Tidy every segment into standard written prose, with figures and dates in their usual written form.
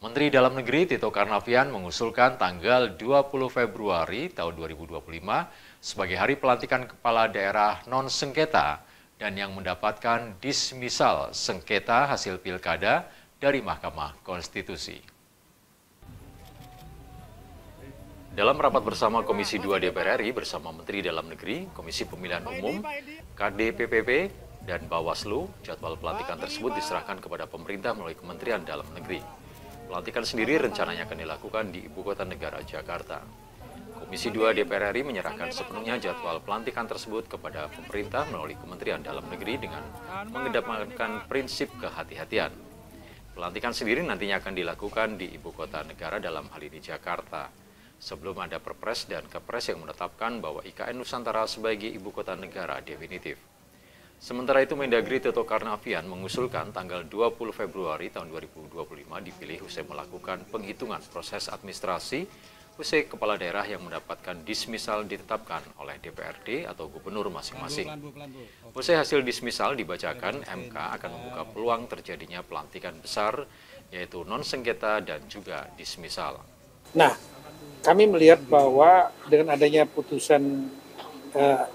Menteri Dalam Negeri Tito Karnavian mengusulkan tanggal 20 Februari tahun 2025 sebagai hari pelantikan kepala daerah non-sengketa dan yang mendapatkan dismisal sengketa hasil pilkada dari Mahkamah Konstitusi. Dalam rapat bersama Komisi 2 DPR RI bersama Menteri Dalam Negeri, Komisi Pemilihan Umum, KDPPP, dan Bawaslu, jadwal pelantikan tersebut diserahkan kepada pemerintah melalui Kementerian Dalam Negeri. Pelantikan sendiri rencananya akan dilakukan di Ibu Kota Negara, Jakarta. Komisi 2 DPR RI menyerahkan sepenuhnya jadwal pelantikan tersebut kepada pemerintah melalui Kementerian Dalam Negeri dengan mengedepankan prinsip kehati-hatian. Pelantikan sendiri nantinya akan dilakukan di Ibu Kota Negara, dalam hal ini Jakarta, sebelum ada Perpres dan Kepres yang menetapkan bahwa IKN Nusantara sebagai Ibu Kota Negara definitif. Sementara itu, Mendagri Tito Karnavian mengusulkan tanggal 20 Februari tahun 2025 dipilih usai melakukan penghitungan proses administrasi usai kepala daerah yang mendapatkan dismisal ditetapkan oleh DPRD atau gubernur masing-masing. Usai hasil dismisal dibacakan, MK akan membuka peluang terjadinya pelantikan besar, yaitu non-sengketa dan juga dismisal. Nah, kami melihat bahwa dengan adanya putusan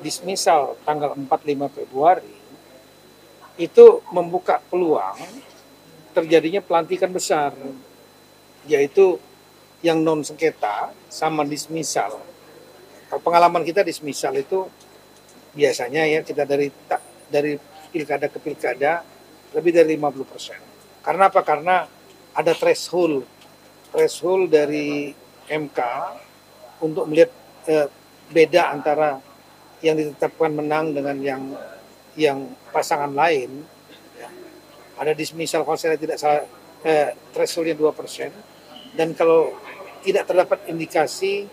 dismisal tanggal 4-5 Februari, itu membuka peluang terjadinya pelantikan besar, yaitu yang non-sengketa sama dismisal. Kalau pengalaman kita dismisal itu biasanya ya kita dari pilkada ke pilkada lebih dari 50%. Karena apa? Karena ada threshold dari MK untuk melihat beda antara yang ditetapkan menang dengan yang pasangan lain. Ada dismisal kalau saya tidak salah thresholdnya 2%, dan kalau tidak terdapat indikasi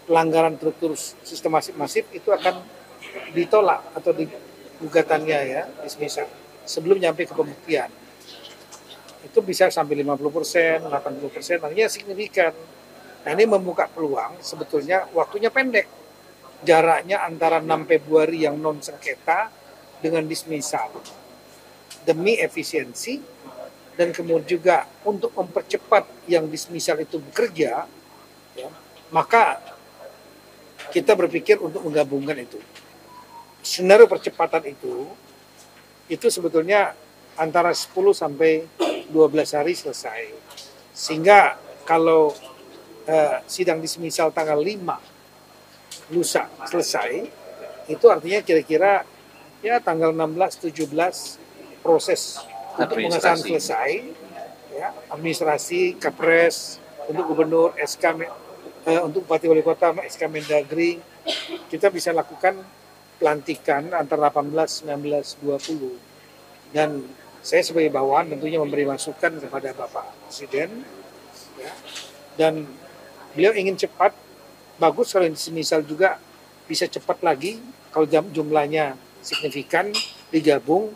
pelanggaran struktur sistematik masif itu akan ditolak atau gugatannya ya dismisal sebelum nyampe ke pembuktian. Itu bisa sampai 50%, 80%, artinya signifikan. Nah, ini membuka peluang, sebetulnya waktunya pendek. Jaraknya antara 6 Februari yang non sengketa dengan dismisal. Demi efisiensi dan kemudian juga untuk mempercepat yang dismisal itu bekerja, ya, maka kita berpikir untuk menggabungkan itu. Skenario percepatan itu sebetulnya antara 10 sampai 12 hari selesai. Sehingga kalau sidang dismisal tanggal 5 lusa selesai, itu artinya kira-kira ya tanggal 16-17 proses untuk pengesahan selesai, ya, administrasi, Kepres, untuk gubernur, SK, untuk Bupati Wali Kota, SK Mendagri, kita bisa lakukan pelantikan antara 18, 19, 20. Dan saya sebagai bawahan tentunya memberi masukan kepada Bapak Presiden, ya, dan beliau ingin cepat, bagus kalau semisal juga bisa cepat lagi, kalau jumlahnya signifikan digabung,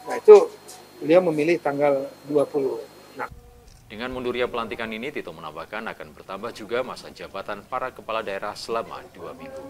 nah itu beliau memilih tanggal 20. Nah, dengan mundurnya pelantikan ini, Tito menambahkan akan bertambah juga masa jabatan para kepala daerah selama 2 minggu.